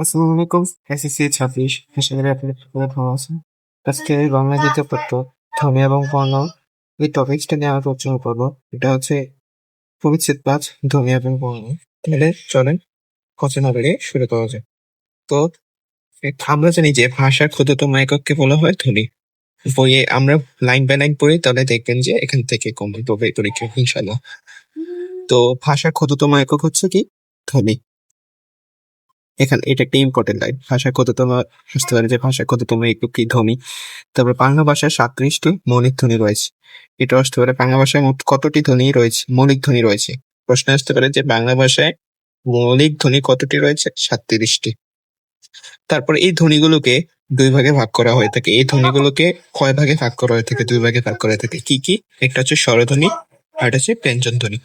আসসালামু আলাইকুম। এসএসসি 26 আশা করি আপনারা সকলে ভালো আছেন। আজকে বাংলা দ্বিতীয় পত্র ধ্বনি এবং বর্ণ এই টপিকসটা নিয়ে আমরা আলোচনা করবো। এটা হচ্ছে পরিচ্ছেদ 5 ধ্বনি এবং বর্ণ। তাহলে চলেন কথা না বেরিয়ে শুরু করা যায়। তো আমরা জানি যে ভাষার ক্ষুদ্রতম একককে বলা হয় ধ্বনি। বইয়ে আমরা লাইন বাই লাইন পড়ি, তাহলে দেখবেন যে এখান থেকে কমন পাবে পরীক্ষা ইনশাল্লাহ। তো ভাষার ক্ষুদ্রতম একক হচ্ছে কি? ধ্বনি। এখানে এটা একটা ইম্পর্টেন্ট লাইন। ভাষার ক্ষুদ্রতম বুঝতে পারে যে ভাষার ক্ষুদ্রতম একক কি? ধ্বনি। তারপর বাংলা ভাষায় 37টি মৌলিক ধ্বনি রয়েছে। এটা আসতে পারে বাংলা ভাষায় মোট কতটি ধ্বনি রয়েছে, মৌলিক ধ্বনি রয়েছে। প্রশ্ন আসতে পারে যে বাংলা ভাষায় মৌলিক ধ্বনি কতটি রয়েছে? 37টি। তারপর এই ধ্বনিগুলোকে দুই ভাগে ভাগ করা হয়ে থাকে। এই ধ্বনিগুলোকে কয় ভাগে ভাগ করা হয়ে থাকে? দুই ভাগে ভাগ করা হয়ে থাকে। কি কি? একটা হচ্ছে স্বরধ্বনি আর একটা হচ্ছে ব্যঞ্জন ধ্বনি।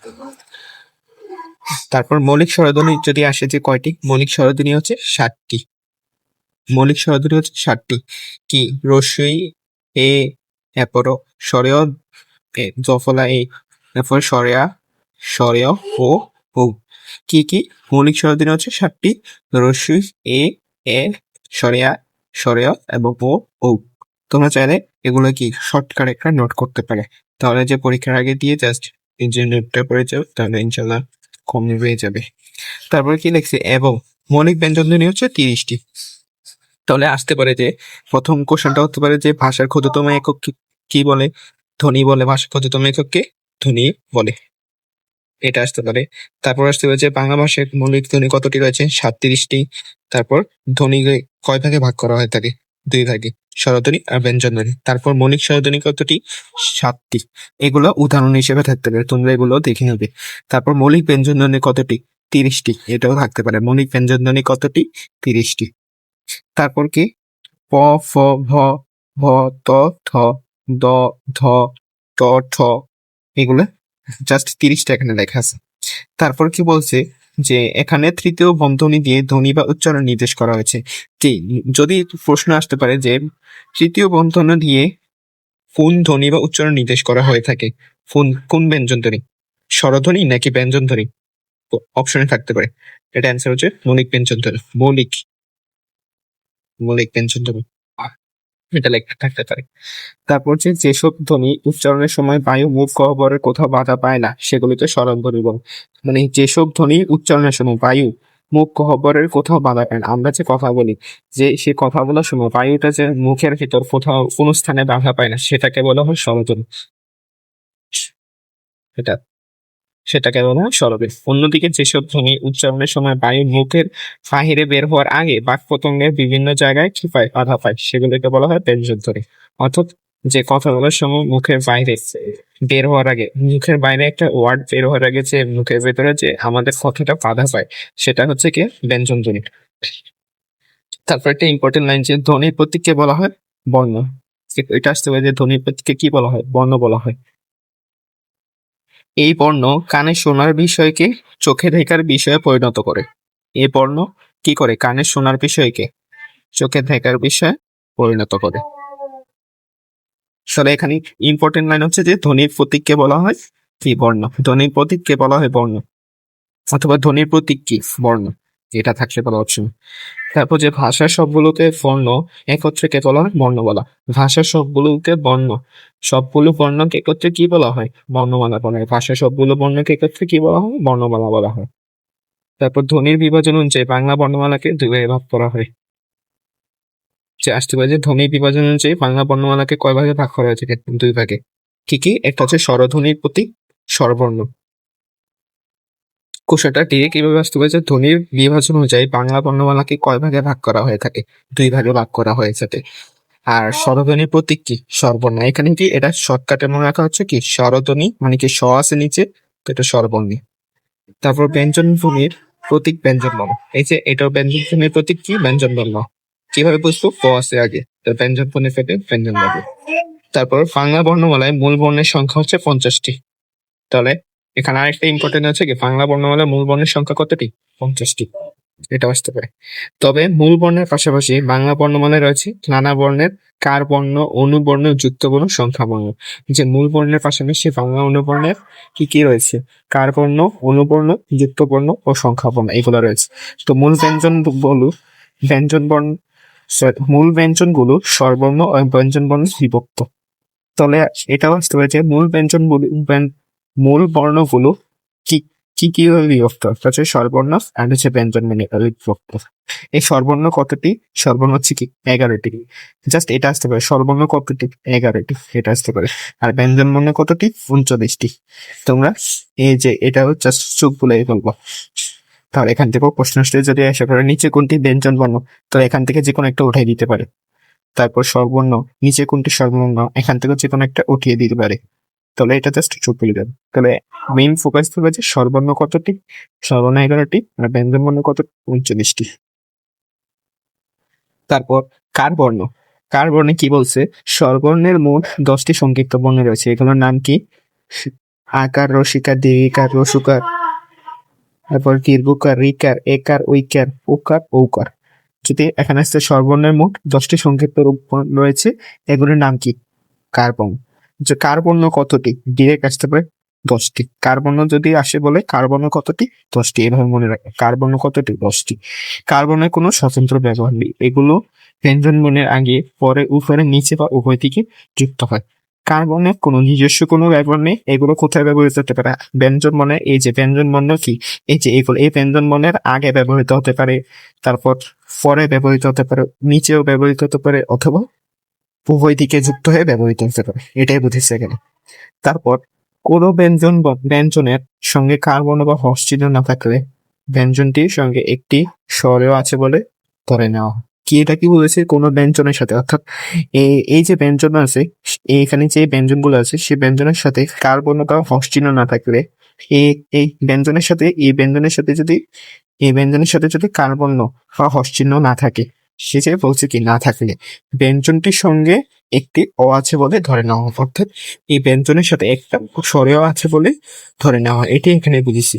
তারপর মৌলিক স্বরধ্বনি যদি আসে যে কয়টি? মৌলিক স্বরধ্বনি হচ্ছে 60টি। মৌলিক স্বরধ্বনি হচ্ছে 60টি। কি? রস্বই এ, এরপর স্বরেয় জফলা এ, এরপর সরেয়া, স্বরেয় ও ও। কি কি? মৌলিক স্বরধ্বনি হচ্ছে 60টি। রস্বই এ, সরেয়া, স্বরেয় এবং ও। তোমরা চাইলে এগুলো কি শর্টকাট একটা নোট করতে পারে, তাহলে যে পরীক্ষার আগে দিয়ে জাস্ট এই যে নোটটা করে যাও, তাহলে ইনশাল্লাহ কম হয়ে যাবে। তারপরে কি লিখছে? এবং মৌলিক ব্যঞ্জন ধ্বনি হচ্ছে 30টি। তাহলে আসতে পারে যে প্রথম কোশ্চেনটা হতে পারে যে ভাষার ক্ষুদ্রতম একক কি বলে? ধ্বনি বলে। ভাষার ক্ষুদ্রতম এককে ধ্বনি বলে, এটা আসতে পারে। তারপর আসতে পারে যে বাংলা ভাষায় মৌলিক ধ্বনি কতটি রয়েছে? 37টি। তারপর ধ্বনি কয় ভাগে ভাগ করা হয় থাকে? দুই ভাগে, স্বরধ্বনি আর ব্যঞ্জন ধ্বনি। তারপর মৌলিক স্বরধ্বনি কতটি? 7টি। এগুলো উদাহরণ হিসেবে থাকতে পারে, তোমরা এগুলো দেখে নেবে। তারপর মৌলিক ব্যঞ্জন ধ্বনি কতটি? 30টি। এটাও থাকতে পারে। মৌলিক ব্যঞ্জন ধ্বনি কতটি? 30টি। তারপর কি? প, ফ, ভ, ভ, ত, থ, দ, ধ, ট, ঠ, এগুলো জাস্ট 30টা এখানে লেখা আছে। তারপর কি বলছে যে এখানে তৃতীয় বন্ধনী দিয়ে ধ্বনি বা উচ্চারণ নির্দেশ করা হয়েছে। যে যদি প্রশ্ন আসতে পারে যে তৃতীয় বন্ধনী দিয়ে কোন ধ্বনি বা উচ্চারণ নির্দেশ করা হয়ে থাকে, কোন ব্যঞ্জন ধ্বনি, স্বরধ্বনি নাকি ব্যঞ্জন ধ্বনি? অপশনে থাকতে পারে। এটা অ্যান্সার হচ্ছে মৌলিক ব্যঞ্জন ধ্বনি। মৌলিক ব্যঞ্জন ধ্বনি এটা লেখা থাকতে পারে। তারপর যেসব ধ্বনি উচ্চারণের সময় বায়ু মুখ গহ্বরের কোথাও বাধা পায় না সেগুলিকে স্বরধ্বনি বলে। মানে যেসব ধ্বনি উচ্চারণের সময় বায়ু মুখ গহ্বরের কোথাও বাধা পায় না, আমরা যে কথা বলি যে সে কথা বলার সময় বায়ুটা যে মুখের ভিতর কোথাও কোনো স্থানে বাধা পায় না, সেটাকে বলা হয় স্বরধ্বনি। এটা সেটাকে বলা হয় স্বরধ্বনি। অন্যদিকে যেসব ধ্বনি উচ্চারণের সময় বায়ু মুখের বাহিরে বের হওয়ার আগে বাক পতঙ্গের বিভিন্ন জায়গায় কি পায়? বাধা পায়, সেগুলোকে বলা হয় ব্যঞ্জন ধ্বনি। অর্থাৎ যে কথা বলার সময় মুখের বাইরে বের হওয়ার আগে, মুখের বাইরে একটা ওয়ার্ড বের হওয়ার আগে যে মুখের ভেতরে যে আমাদের কথাটা বাধা পায়, সেটা হচ্ছে কি? ব্যঞ্জন ধ্বনি। তারপর একটা ইম্পর্টেন্ট লাইন যে ধ্বনির প্রতীককে বলা হয় বর্ণ। এটা আসতে পারে যে ধ্বনির প্রতীককে কি বলা হয়? বর্ণ বলা হয়। এই বর্ণ কানে শোনার বিষয়কে চোখে দেখার বিষয়ে পরিণত করে। এই বর্ণ কি করে? কানে শোনার বিষয়কে চোখে দেখার বিষয়ে পরিণত করে। তাহলে এখানে ইম্পর্টেন্ট লাইন হচ্ছে যে ধ্বনির প্রতীককে বলা হয় কি? বর্ণ। ধ্বনির প্রতীককে বলা হয় বর্ণ, অথবা ধ্বনির প্রতীক কি? বর্ণ। এটা থাকলে বলা অপশন। তারপর যে ভাষার সবগুলোকে বর্ণ একত্রে কে বলা হয়? বর্ণমালা। ভাষার সবগুলোকে বর্ণ, সবগুলো বর্ণকে একত্রে কি বলা হয়? বর্ণমালা বলা হয়। ভাষার সবগুলো বর্ণকে একত্রে কি বলা হয়? বর্ণমালা বলা হয়। তারপর ধ্বনির বিভাজন অনুযায়ী বাংলা বর্ণমালাকে দুই ভাগে ভাগ করা হয়। যে আসতে পারে যে ধ্বনির বিভাজন অনুযায়ী বাংলা বর্ণমালাকে কয় ভাগে ভাগ করা হয়েছে? দুই ভাগে। কি কি? একটা হচ্ছে স্বরধ্বনির প্রতীক, স্বরবর্ণ। কোষাটা ডিরেক্ট কিভাবে আসতে পারে যে ধ্বনির বিভাজন অনুযায়ী বাংলা বর্ণমালাকে কয় ভাগে ভাগ করা হয়ে থাকে? দুই ভাগে ভাগ করা হয়ে থাকে। আর স্বরধ্বনির প্রতীক কি? স্বরবর্ণ। এখানে কি এটা শর্টকাটে মনে রাখা হচ্ছে কি? স্বরধ্বনি মানে কি? স আছে নিচে, তো এটা স্বরবর্ণী। তারপর ব্যঞ্জন ধ্বনির প্রতীক ব্যঞ্জন বর্ণ। এই যে এটাও ব্যঞ্জন ধ্বনির প্রতীক কি? ব্যঞ্জন বর্ণ। কিভাবে বুঝবো? ক আছে আগে, তো ব্যঞ্জন ধ্বনি থেকে ব্যঞ্জন বর্ণ। তারপর বাংলা বর্ণমালায় মূল বর্ণের সংখ্যা হচ্ছে 50টি। তাহলে এখানে আরেকটা ইম্পর্টেন্ট আছে কি? বাংলা বর্ণমালায় মূল বর্ণের সংখ্যা কতটি? 50টি। এটা আসতে পারে। তবে মূল বর্ণের পাশাপাশি বাংলা বর্ণমালায় রয়েছে নানা বর্ণের কার বর্ণ, অনুবর্ণ, যুক্ত বর্ণ, সংখ্যা বর্ণ। যে মূল বর্ণের পাশাপাশি বাংলা অনুবর্ণের কি কি রয়েছে? কার বর্ণ, অনুবর্ণ, যুক্ত বর্ণ ও সংখ্যা বর্ণ, এগুলো রয়েছে। তো মূল ব্যঞ্জন বলু ব্যঞ্জন বর্ণ মূল ব্যঞ্জনগুলো স্বরবর্ণ ও ব্যঞ্জন বর্ণ বিভক্ত। তাহলে এটাও আসতে পারে যে মূল বর্ণগুলো কি কি কিভাবে বিভক্ত, হচ্ছে স্বরবর্ণ আর হচ্ছে ব্যঞ্জন বর্ণে বিভক্ত। এই স্বরবর্ণ কতটি? স্বরবর্ণ হচ্ছে কি 11টি। জাস্ট এটা আসতে পারে স্বরবর্ণ কতটি? 11টি, এটা আসতে পারে। আর ব্যঞ্জন বর্ণ কতটি? 39টি। তোমরা এই যে এটাও জাস্ট চোখ বুলাই বলবো। তাহলে এখান থেকেও প্রশ্ন আসলে যদি আশা করে নিচে কোনটি ব্যঞ্জন বর্ণ, তো এখান থেকে যে কোনো একটা উঠাই দিতে পারে। তারপর স্বরবর্ণ, নিচে কোনটি স্বরবর্ণ, এখান থেকে যে কোনো একটা উঠিয়ে দিতে পারে। তাহলে এটা জাস্ট চোখ বুলে যাবে। তাহলে মেইন ফোকাস থাকবে যে স্বরবর্ণ কতটি? স্বরবর্ণ 11টি আর ব্যঞ্জন বর্ণ কত? 39টি। তারপর কার বর্ণ। কার বর্ণে কি বলছে? স্বরবর্ণের মোট 10টি সংক্ষিপ্ত বর্ণ রয়েছে। এগুলোর নাম কি? আকার, রসিকার, দীর্ঘিকার, রসুকার, তারপর দীর্ঘকার, রিকার, একার, ঐকার, ওকার, ঔকার। যদি এখানে আসছে স্বরবর্ণের মোট 10টি সংক্ষিপ্ত রূপ রয়েছে, এগুলোর নাম কি? কার বর্ণ। যে কার বর্ণ কতটি? ডিরেক্ট আসতে পারে 10টি। কার বর্ণ যদি আসে বলে কার বর্ণ কতটি? 10টি। এভাবে মনে রাখে কার বর্ণ কতটি? 10টি। কার বর্ণের কোনো স্বতন্ত্র ব্যবহার নেই। এগুলো ব্যঞ্জন বর্ণের আগে, পরে, উপরে, নিচে বা উভয় দিকে যুক্ত হয়। কার বর্ণের কোনো নিজস্ব কোনো ব্যবহার নেই। এগুলো কোথায় ব্যবহৃত হতে পারে? ব্যঞ্জন বর্ণে। এই যে ব্যঞ্জন বর্ণ কি, এই যে এগুলো এই ব্যঞ্জন বর্ণের আগে ব্যবহৃত হতে পারে, তারপর পরে ব্যবহৃত হতে পারে, নিচেও ব্যবহৃত হতে পারে, অথবা উভয় দিকে যুক্ত হয়ে ব্যবহৃত হতে পারে। এটাই বুঝেছে এখানে। তারপর কোনো ব্যঞ্জনের সঙ্গে কার বর্ণ বা হর্ষ চিহ্ন না থাকলে ব্যঞ্জনটির সঙ্গে একটি স্বরেও আছে বলে ধরে নেওয়া হয়। কি এটা কি বলেছে? কোনো ব্যঞ্জনের সাথে, অর্থাৎ এই যে ব্যঞ্জন আছে, এখানে যে ব্যঞ্জনগুলো আছে সেই ব্যঞ্জনের সাথে কার বর্ণ বা হর্ষ চিহ্ন না থাকলে এই ব্যঞ্জনের সাথে যদি কার বর্ণ বা হর্ষ চিহ্ন না থাকে, সে যে বলছে কি না থাকলে ব্যঞ্জনটির সঙ্গে একটি অ আছে বলে ধরে নেওয়া হয়। অর্থাৎ এই ব্যঞ্জনের সাথে একটা স্বরেও আছে বলে ধরে নেওয়া হয়। এটি এখানে বুঝেছি।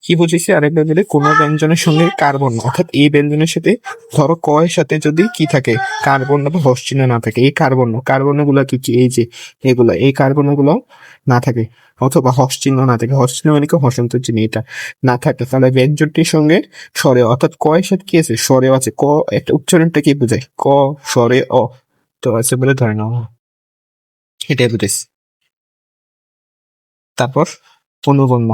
কি বুঝেছি আরেকবার বলে, কোনো ব্যঞ্জনের সঙ্গে কার বর্ণ, অর্থাৎ এই ব্যঞ্জনের সাথে ধরো ক এর সাথে যদি কি থাকে? কার বর্ণ বা হর্ষ চিহ্ন না থাকে, এই কার বর্ণগুলো কি কি? এই যে এগুলো, এই কার বর্ণগুলো না থাকে, অথবা হর্ষ চিহ্ন না থাকে। হর্ষ চিহ্ন মানে কি? হর্ষন্ত চিহ্ন। এটা না থাকে তাহলে ব্যঞ্জনটির সঙ্গে স্বরে, অর্থাৎ ক এর সাথে কি আছে? স্বরেও আছে। ক একটা উচ্চারণটা কি বোঝায়? ক স্বরে অ তো আছে বলে ধরে নেওয়া হয়। এটাই বুঝেছি। তারপর অনুবর্ণ।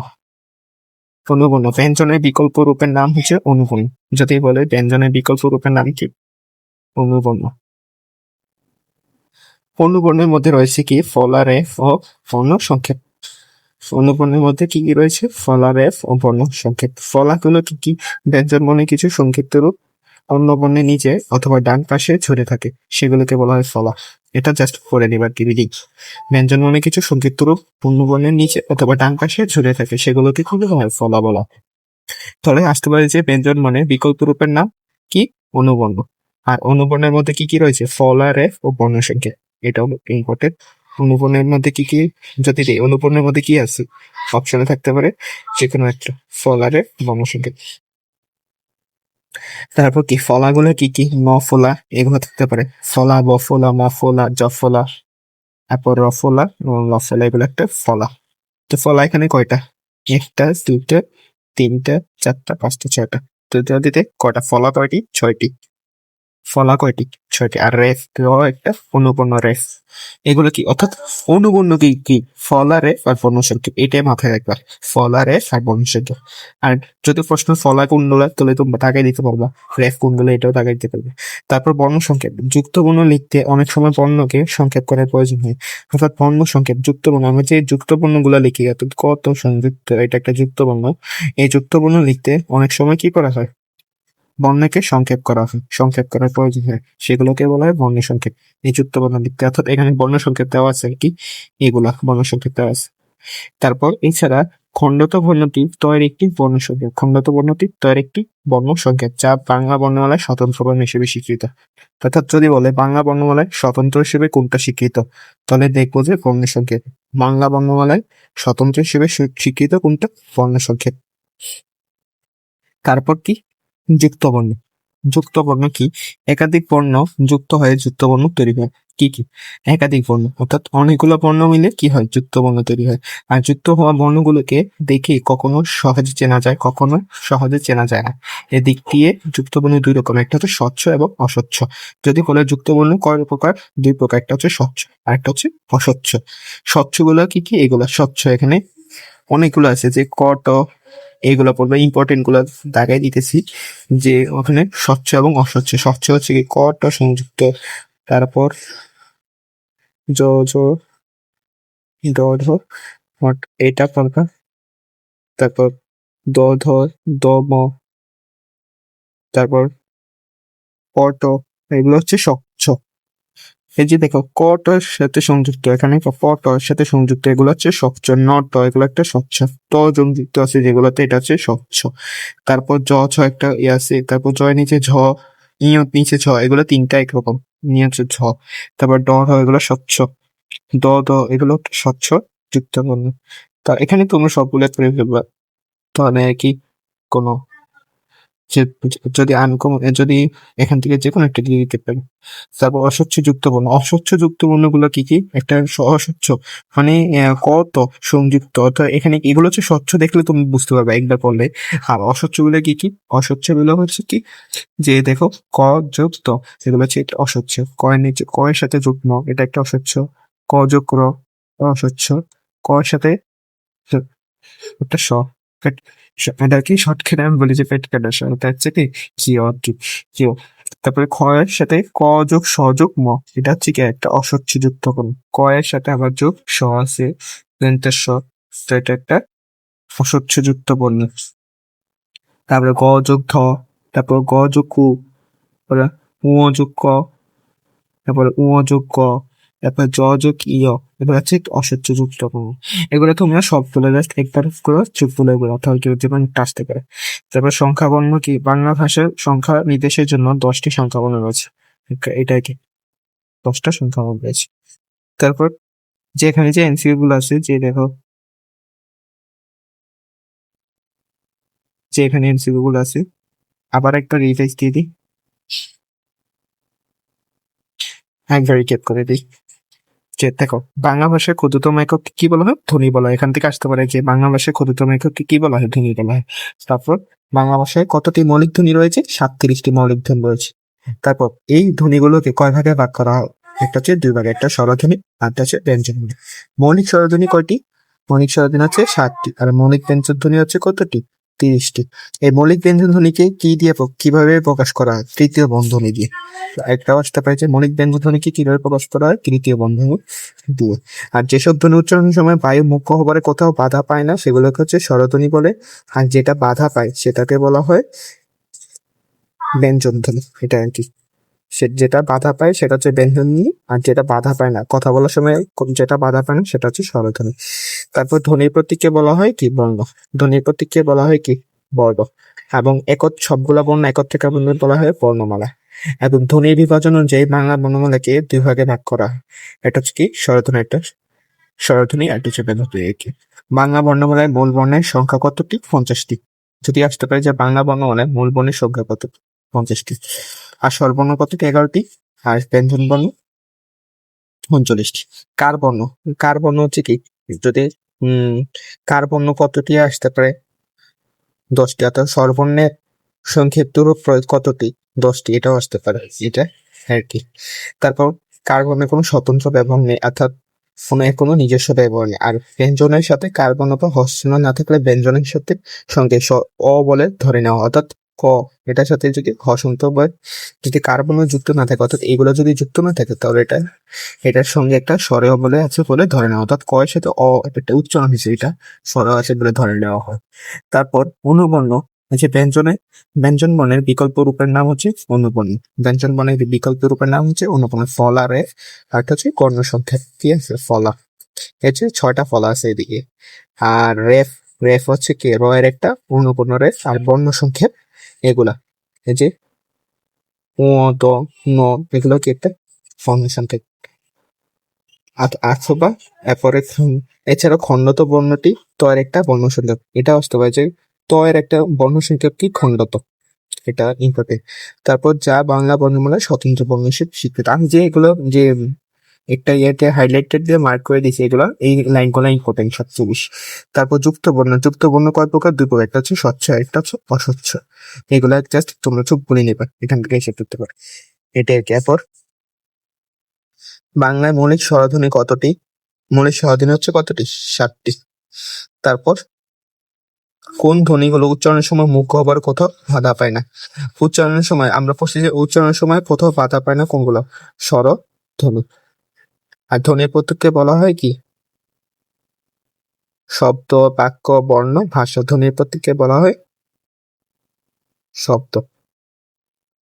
অনুবর্ণ ব্যঞ্জনের বিকল্প রূপের নাম হচ্ছে অনুবর্ণ। যদি বলে ব্যঞ্জনের বিকল্প রূপের নাম কি? অনুবর্ণ। অনুবর্ণের মধ্যে রয়েছে কি? ফলা, রেফ ও বর্ণ সংক্ষেপ। অনুবর্ণের মধ্যে কি কি রয়েছে? ফলা, রেফ ও বর্ণ সংক্ষেপ। ফলাগুলো কি কি? ব্যঞ্জন বর্ণের কিছু সংক্ষিপ্ত রূপ অন্য বর্ণের নিচে অথবা ডান পাশে ঝরে থাকে, সেগুলোকে বলা হয় ফলা। এটা জাস্ট পড়ে নিবার কি রিডিং। ব্যঞ্জন বর্ণের কিছু সংক্ষিপ্ত রূপ পূর্ণ বর্ণের নিচে অথবা ডান পাশে ঝরে থাকে, সেগুলোকে কি বলা হয়? ফলা বলা। তাহলে আসতে পারে যে ব্যঞ্জন বর্ণের বিকল্প রূপের নাম কি? অনুবর্ণ। আর অনুবর্ণের মধ্যে কি কি রয়েছে? ফলা, রেফ ও বর্ণ সংখ্যা। এটাও ইম্পর্টেন্ট। অনুবর্ণের মধ্যে কি কি, যদি অনুবর্ণের মধ্যে কি আছে অপশনে থাকতে পারে যে কোনো একটা, ফলা, রেফ, বর্ণ সংখ্যা। তারপর কি ফলাগুলো কি কি? ম ফলা, এগুলো থাকতে পারে। ফলা, ব ফলা, ম ফলা, জ ফলা, তারপর র ফলা এবং ল ফলা, এগুলো একটা ফলা। তো ফলা এখানে কয়টা? একটা, দুইটা, তিনটা, চারটা, পাঁচটা, ছয়টা। তো দিতে কয়টা ফলা? কয়টি? 6টি। ফলা কয়টি? 6টি। আর রেফ, র একটা অনুবর্ণ রেফ। এগুলো কি? অর্থাৎ অনুবর্ণ কি কি? ফলা, রেফ আর বর্ণ সংক্ষেপ। এটাই মাথায় রাখবা, ফলা, রেফ আর বর্ণ সংক্ষেপ। আর যদি প্রশ্ন ফলা কোনগুলো, তাহলে তোমরা দাগাই দিতে পারবা। রেফ কোনগুলো, এটাও দাগাই দিতে পারবে। তারপর বর্ণ সংক্ষেপ। যুক্ত বর্ণ লিখতে অনেক সময় বর্ণকে সংক্ষেপ করার প্রয়োজন হয়। অর্থাৎ বর্ণ সংক্ষেপ, যুক্ত বর্ণ, আমরা যে যুক্ত বর্ণগুলো লিখি, অর্থাৎ কত সংযুক্ত, এটা একটা যুক্ত বর্ণ। এই যুক্ত বর্ণ লিখতে অনেক সময় কি করা হয়? বর্ণকে সংক্ষেপ করা হয়, সংক্ষেপ করার প্রয়োজন হয়, সেগুলোকে বলা হয় বর্ণ সংক্ষেপ। এই যুক্ত বর্ণ লিখতে, অর্থাৎ এখানে বর্ণ সংক্ষেপ দেওয়া আছে কি? এগুলা বর্ণ সংক্ষেপ দেওয়া আছে। তারপর এছাড়া খণ্ডত বর্ণটি তয়ের একটি বর্ণ সংকেত। খণ্ডত বর্ণটি তয়ের একটি বর্ণ সংকেত, যা বাংলা বর্ণমালায় স্বতন্ত্র বর্ণ হিসেবে স্বীকৃত। অর্থাৎ যদি বলে বাংলা বর্ণমালায় স্বতন্ত্র হিসেবে কোনটা স্বীকৃত, তাহলে দেখবো যে বর্ণ সংকেত। বাংলা বর্ণমালায় স্বতন্ত্র হিসেবে স্বীকৃত কোনটা? বর্ণ সংকেত। তারপর কি? যুক্ত বর্ণ। যুক্ত বর্ণ কি? একাধিক বর্ণ যুক্ত হয়ে যুক্ত বর্ণ তৈরি হয়। কি কি? একাধিক বর্ণ, অর্থাৎ অনেকগুলো বর্ণ মিলে কি হয়, যুক্ত বর্ণ তৈরি হয়। আর যুক্ত হওয়া বর্ণগুলোকে দেখে কখনো সহজে চেনা যায়, কখনো সহজে চেনা যায় না। এদিক দিয়ে যুক্ত বর্ণ দুই রকম, একটা হচ্ছে স্বচ্ছ এবং অস্বচ্ছ। যদি বলে যুক্ত বর্ণ কয় প্রকার, দুই প্রকার, একটা হচ্ছে স্বচ্ছ আর একটা হচ্ছে অস্বচ্ছ। স্বচ্ছগুলো কি কি? এগুলা স্বচ্ছ, এখানে অনেকগুলো আছে, যে ক ট এইগুলো পড়বে, ইম্পর্টেন্ট গুলো দাগাই দিতেছি, যে ওখানে স্বচ্ছ এবং অস্বচ্ছ। স্বচ্ছ হচ্ছে কি ক ট সংযুক্ত, তারপর জ জ ড ঢ হট এটা পড়বা, তারপর দ ধ দ ম, তারপর প ট, এগুলো হচ্ছে স্বচ্ছ। এই যে দেখো ক ট এর সাথে সংযুক্ত, এখানে প ট এর সাথে সংযুক্ত, এগুলো হচ্ছে স্বচ্ছ। ন ট এগুলো একটা স্বচ্ছ, ত সংযুক্ত আছে যেগুলোতে, এটা হচ্ছে স্বচ্ছ। তারপর জ ছ একটা ইয়ে আছে, তারপর জয় নিচে ঝ, ইয় নিচে ছ, এগুলো তিনটা একরকম, নিয়ে হচ্ছে ঝ। তারপর ড ঢ এগুলো স্বচ্ছ, দ দ এগুলো স্বচ্ছ যুক্ত বর্ণ। তা এখানে তোমরা সবগুলো করে ফেলবা, তাহলে আর কি কোনো যদি আনকমন, যদি এখান থেকে যে কোনো একটা দিয়ে দিতে পারি। তারপর অস্বচ্ছ যুক্ত বর্ণ, অস্বচ্ছ যুক্ত বর্ণগুলো কি কি? একটা অস্বচ্ছ মানে ক ত সংযুক্ত, অর্থাৎ এখানে এগুলো হচ্ছে স্বচ্ছ, দেখলে তুমি বুঝতে পারবে একবার পড়লে। আর অস্বচ্ছ গুলো কি কি? অস্বচ্ছ গুলো হচ্ছে কি, যে দেখো ক যোগ ত, এগুলো হচ্ছে একটা অস্বচ্ছ। ক এর নিচে ক এর সাথে যুগ্ম, এটা একটা অস্বচ্ছ। ক যোগ র অস্বচ্ছ। ক এর সাথে ওটা এটা কি শর্টকাটে আমি বলি যে পেট কাটা স, এটা হচ্ছে কি কিও আর কি, কিও। তারপরে খ এর সাথে ক যোগ স যোগ ম, এটা হচ্ছে কি একটা অস্বচ্ছ যুক্ত কোণ। ক এর সাথে আবার যোগ স আছে, লেন্টের স, তো এটা একটা অস্বচ্ছ যুক্ত বর্ণ। তারপরে গ যোগ ধ, তারপর গ যোগ কু, তারপরে উ যোগ ক, তারপরে উ যোগ ক, তারপর জ যোগ ইয়, এবার হচ্ছে অস্বচ্ছ যুক্ত বর্ণ। এগুলো তোমরা সবগুলো জাস্ট একবার করে চুপ বলে, এগুলো তাহলে কেউ যেমন আসতে পারে। তারপর সংখ্যা বর্ণ কি? বাংলা ভাষার সংখ্যা নির্দেশের জন্য 10টি সংখ্যা বর্ণ রয়েছে, এটাই কি 10টা সংখ্যা বর্ণ রয়েছে। তারপর যে এখানে যে এনসিও গুলো আছে, যে দেখো যে এখানে এনসিও গুলো আছে, আবার একটা রিভাইজ দিয়ে দিই, একবার রিক্যাপ করে দিই। যে দেখো বাংলা ভাষায় ক্ষুদ্রতম একক কি বলা হয়? ধ্বনি বলা হয়। এখান থেকে আসতে পারে যে বাংলা ভাষায় ক্ষুদ্রতম এককে কি বলা হয়? ধ্বনি বলা হয়। তারপর বাংলা ভাষায় কতটি মৌলিক ধ্বনি রয়েছে? 37টি মৌলিক ধ্বনি রয়েছে। তারপর এই ধ্বনিগুলোকে কয় ভাগে ভাগ করা হয়? একটা হচ্ছে দুই ভাগে, একটা স্বরধ্বনি আর একটা হচ্ছে ব্যঞ্জনধ্বনি। মৌলিক স্বরধ্বনি কয়টি? মৌলিক স্বরধ্বনি হচ্ছে 7টি, আর মৌলিক ব্যঞ্জনধ্বনি হচ্ছে কতটি? 30টি। এই মৌলিক ব্যঞ্জনধ্বনিকে কি দিয়ে কিভাবে প্রকাশ করা হয়? তৃতীয় বন্ধনী দিয়ে। একটা আসতে পারে যে মৌলিক ব্যঞ্জনধ্বনিকে কিভাবে প্রকাশ করা হয়? তৃতীয় বন্ধনী দিয়ে। আর যেসব ধ্বনি উচ্চারণের সময় বায়ু মুখ্য হবারে কোথাও বাধা পায় না, সেগুলোকে হচ্ছে স্বরধ্বনি বলে। আর যেটা বাধা পায় সেটাকে বলা হয় ব্যঞ্জনধ্বনি। এটা আর কি, যেটা বাধা পায় সেটা হচ্ছে ব্যঞ্জনধ্বনি, আর যেটা বাধা পায় না, কথা বলার সময় যেটা বাধা পায় না সেটা হচ্ছে স্বরধ্বনি। তারপর ধ্বনির প্রতীককে বলা হয় কি? বর্ণ। ধ্বনির প্রতীককে বলা হয় কি? বর্ণ। এবং সবগুলা বর্ণ একত্রে বলা হয় বর্ণমালা। এবং ধ্বনির বিভাজন অনুযায়ী বাংলা বর্ণমালাকে দুই ভাগে ভাগ করা হয়। এটা হচ্ছে কি স্বরধ্বনি, একটা স্বরধ্বনি আর হচ্ছে ব্যঞ্জনধ্বনি। বাংলা বর্ণমালায় মূল বর্ণের সংখ্যা কতটি? 50টি। যদি আসতে পারে যে বাংলা বর্ণমালায় মূল বর্ণের সংখ্যা কতটি? 50টি। আর স্বরবর্ণ কতটি? 11টি। আর ব্যঞ্জন বর্ণ 39টি। কার বর্ণ? কার বর্ণ হচ্ছে কি, যদি কার বর্ণ কতটি আসতে পারে? 10টি। অর্থাৎ স্বরবর্ণের সংক্ষিপ্ত রূপ কতটি? 10টি, এটাও আসতে পারে, এটা আর কি। তারপর কার বর্ণের কোনো স্বতন্ত্র ব্যবহার নেই, অর্থাৎ কোনো নিজস্ব ব্যবহার নেই। আর ব্যঞ্জনের সাথে কার বর্ণ বা হস্যচিহ্ন না থাকলে ব্যঞ্জনের সাথে সঙ্গে অ বলে ধরে নেওয়া, অর্থাৎ ক, এটার সাথে যদি হসন্ত বা যদি কার বর্ণ যুক্ত না থাকে, অর্থাৎ এগুলো যদি যুক্ত না থাকে, তাহলে এটার সঙ্গে একটা স্বরেয় বলে আছে বলে ধরে নেওয়া, অর্থাৎ ক এর সাথে অ একটা উচ্চারণ হিসেবে এটা স্বরেয় আছে বলে ধরে নেওয়া হয়। তারপর অনুবর্ণ, যে ব্যঞ্জন বর্ণের বিকল্প রূপের নাম হচ্ছে অনুবর্ণ। ব্যঞ্জন বর্ণের বিকল্প রূপের নাম হচ্ছে অনুবর্ণ। ফলা রে, আর একটা হচ্ছে কর্ণ সংখ্যা, ঠিক আছে? ফলা, এর যে 6টা ফলা আছে এদিকে। আর রেফ, রেফ হচ্ছে কি র এর একটা অনুবর্ণ রেফ। আর বর্ণ সংক্ষেপ এগুলা, এই যে ও, দ, ন, এগুলো কি একটা বর্ণ সংক্ষেপ। অথবা এরপরে এছাড়াও খণ্ডত বর্ণটি ত এর একটা বর্ণ সংক্ষেপ, এটা আসতে পারে যে ত এর একটা বর্ণ সংক্ষেপ কি? খণ্ডত, এটা ইম্পর্টেন্ট। তারপর যা বাংলা বর্ণমালার স্বতন্ত্র বর্ণ হিসেবে স্বীকৃত। আমি যে এগুলো যে একটা ইয়েতে হাইলাইটেড দিয়ে মার্ক করে দিয়েছি, এগুলো এই লাইনগুলো ইম্পর্টেন্ট সবচেয়ে বেশি। তারপর যুক্ত বর্ণ কয় প্রকার? দুই প্রকার, একটা হচ্ছে স্বচ্ছ, একটা হচ্ছে অস্বচ্ছ। এগুলা জাস্ট তোমরা চুপ বলে নেবে, এখান থেকে এসে করতে পারো এটা আর কি। এরপর বাংলায় মৌলিক স্বরধ্বনি কতটি? মৌলিক স্বরধ্বনি হচ্ছে কতটি? 7টি। তারপর কোন ধ্বনিগুলো উচ্চারণের সময় মুখ হবার কোথাও বাধা পায় না? উচ্চারণের সময় আমরা পড়ছি যে উচ্চারণের সময় কোথাও বাধা পায় না কোনগুলো? স্বর ধ্বনি। আর ধ্বনির প্রত্যেককে বলা হয় কি? শব্দ, বাক্য, বর্ণ, ভাষা। ধ্বনির প্রত্যেককে বলা হয় শব্দ।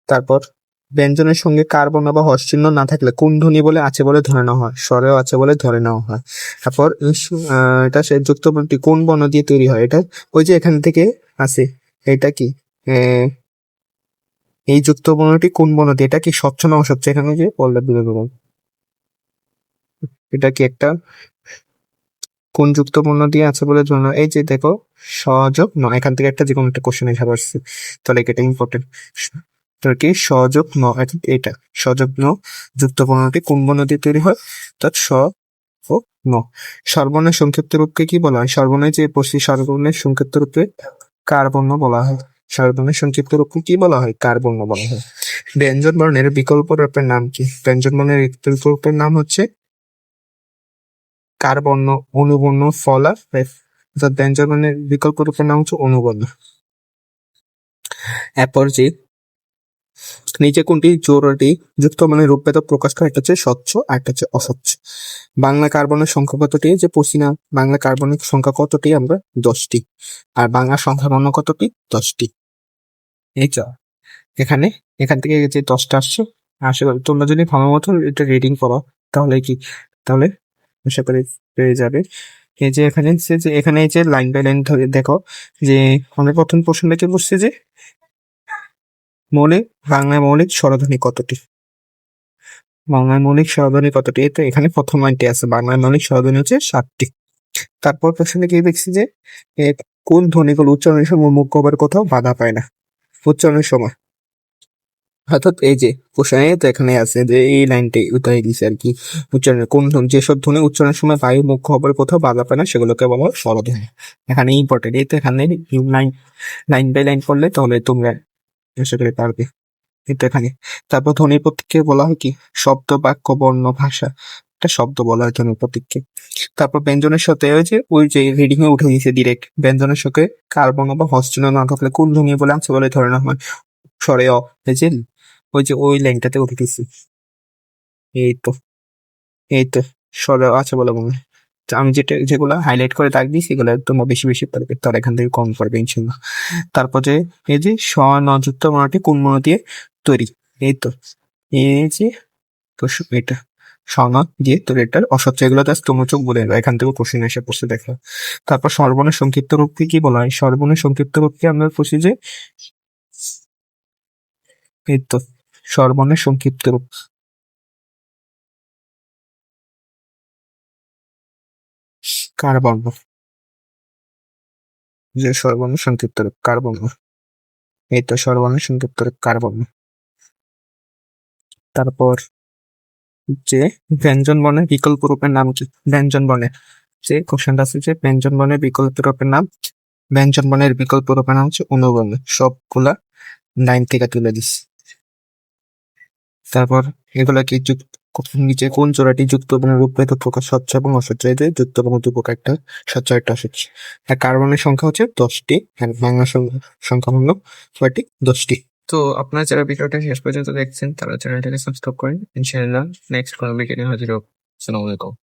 তারপর ব্যঞ্জনের সঙ্গে কার বর্ণ বা হর্ষ চিহ্ন না থাকলে কোন ধ্বনি বলে আছে বলে ধরে নেওয়া হয়? স্বরেও আছে বলে ধরে নেওয়া হয়। তারপর এটা সে যুক্ত বর্ণটি কোন বর্ণ দিয়ে তৈরি হয়? এটা ওই যে এখান থেকে আছে, এটা কি এই যুক্ত বর্ণটি কোন বর্ণ দিয়ে? এটা কি স্বচ্ছ না অস্বচ্ছ? এখানে যে বললে বুঝে দেবেন এটা কি একটা কোন যুক্ত বর্ণ দিয়ে আছে বলে জন্য। এই যে দেখো সযোগ ন, এখান থেকে একটা যে কোনো একটা কোশ্চেন এসে আসছে, তাহলে এটা ইম্পর্টেন্ট। তাহলে কি সযোগ ন, এটা সযোগ ন যুক্ত বর্ণটি কোন বর্ণ দিয়ে তৈরি হয়? অর্থাৎ স ও ন। স্বরবর্ণের সংক্ষিপ্ত রূপকে কি বলা হয়? স্বরবর্ণের যে পড়ছি স্বরবর্ণের সংক্ষিপ্ত রূপে কার বর্ণ বলা হয়। স্বরবর্ণের সংক্ষিপ্ত রূপকে কি বলা হয়? কার বর্ণ বলা হয়। ব্যঞ্জন বর্ণের বিকল্প রূপের নাম কি? ব্যঞ্জন বর্ণের বিকল্প রূপের নাম হচ্ছে কার বর্ণ, অনুবর্ণ, ফলা, রেফ। অর্থাৎ ব্যঞ্জন বর্ণের বিকল্প রূপের নাম হচ্ছে অনুবর্ণ। এরপর যে নিচে কোনটি জোড়াটি যুক্ত মানে রূপভেদ প্রকাশ করে? একটা হচ্ছে স্বচ্ছ আর একটা হচ্ছে অস্বচ্ছ। বাংলা কার্বনের সংখ্যা কতটি? যে পড়ছি না, বাংলা কার্বনের সংখ্যা কতটি? আমরা 10টি। আর বাংলা সংখ্যা বর্ণ কতটি? 10টি। এই যা এখানে এখান থেকে যে 10টা আসছে, আশা করি তোমরা যদি ভালো মতো এটা রিডিং করো তাহলে কি, তাহলে আশা করি পেয়ে যাবে। এই যে এখানে যে এখানে এই যে লাইন বাই লাইন ধরে দেখো যে আমরা প্রথম প্রশ্নটা কি বলছে যে বাংলায় মৌলিক স্বরধ্বনি কতটি? বাংলায় মৌলিক স্বরধ্বনি কতটি? তো এখানে প্রথম লাইনটি আছে, বাংলায় মৌলিক স্বরধ্বনি হচ্ছে 7টি। তারপর প্রশ্নে কি দেখছি যে কোন ধ্বনিগুলো উচ্চারণের সময় মুখ গহ্বরের কোথাও বাধা পায় না? উচ্চারণের সময়, অর্থাৎ এই যে কোশ্চেনে তো এখানে আছে যে এই লাইনটি উঠাই দিছে আর কি। উচ্চারণের কোন যেসব ধ্বনি উচ্চারণের সময় বায়ু মুখ গহ্বরের কোথাও বাধা পায় না সেগুলোকে বলা হয় স্বরধ্বনি। এখানে ইম্পর্টেন্ট, এই তো এখানে লাইন লাইন বাই লাইন করলে তাহলে তোমরা আশা করি পারবে। এটা এখানে তারপর ধ্বনির প্রতীককে বলা হয় কি? শব্দ, বাক্য, বর্ণ, ভাষা। একটা শব্দ বলা হয় ধ্বনির প্রতীককে। তারপর ব্যঞ্জনের সাথে ওই যে রিডিং এ উঠে দিয়েছে ডিরেক্ট, ব্যঞ্জনের সাথে কার বর্ণ বা হর্ষ চিহ্ন না থাকলে কোন ধ্বনি বলে আছে বলে ধরে নেওয়া হয়? স্বরে অ। এই যে ওই যে ওই লাইনটাতে উঠে দিয়েছি, এই তো এই তো স্বরে আছে বলে মনে হয়। তো আমি যেগুলো হাইলাইট করে দাগ দিই সেগুলো তোমরা বেশি বেশি পারবে, তার এখান থেকে কম পারবে ইনশাল্লাহ। তারপর যে এই যে স্বনযুক্ত বর্ণটি কোন বর্ণ দিয়ে তৈরি? এই তো এই যে তো এটা স্বন দিয়ে তৈরি, এটার অস্বচ্ছ। এগুলো জাস্ট তোমরা চোখ বলে এখান থেকে কোশ্চেন এসে পড়ছে দেখো। তারপর সর্বর্ণের সংক্ষিপ্ত রূপকে কি বলা হয়? সর্বর্ণের সংক্ষিপ্ত রূপকে আমরা পড়ছি যে এই তো সর্বর্ণের সংক্ষিপ্ত রূপ কার বর্ণ, যে সর্বর্ণ সংক্ষিপ্ত রূপ কার বর্ণ। এই তো সর্বর্ণ সংক্ষিপ্ত রূপ কার বর্ণ। তারপর যে ব্যঞ্জন বর্ণের বিকল্প রূপের নাম কি? ব্যঞ্জন বর্ণের যে কোশ্চেনটা আছে যে ব্যঞ্জন বর্ণের বিকল্প রূপের নাম, ব্যঞ্জন বর্ণের বিকল্প রূপের নাম হচ্ছে অনুবর্ণ। সবগুলা লাইন থেকে তুলে দিচ্ছি। তারপর এগুলা কি নিচে কোন জোড়াটি যুক্ত এবং রূপভেদ প্রকাশ স্বচ্ছ এবং অস্বচ্ছ? এতে যুক্ত এবং দুপক, একটা স্বচ্ছ একটা অস্বচ্ছ। আর কার্বনের সংখ্যা হচ্ছে 10টি, আর বাংলা সংখ্যা হলো কয়টি? 10টি। তো আপনারা যারা ভিডিওটা শেষ পর্যন্ত দেখছেন তারা চ্যানেলটাকে সাবস্ক্রাইব করেন। ইনশাআল্লাহ নেক্সট কোনো ভিডিও হাজির হব। আসসালামু আলাইকুম।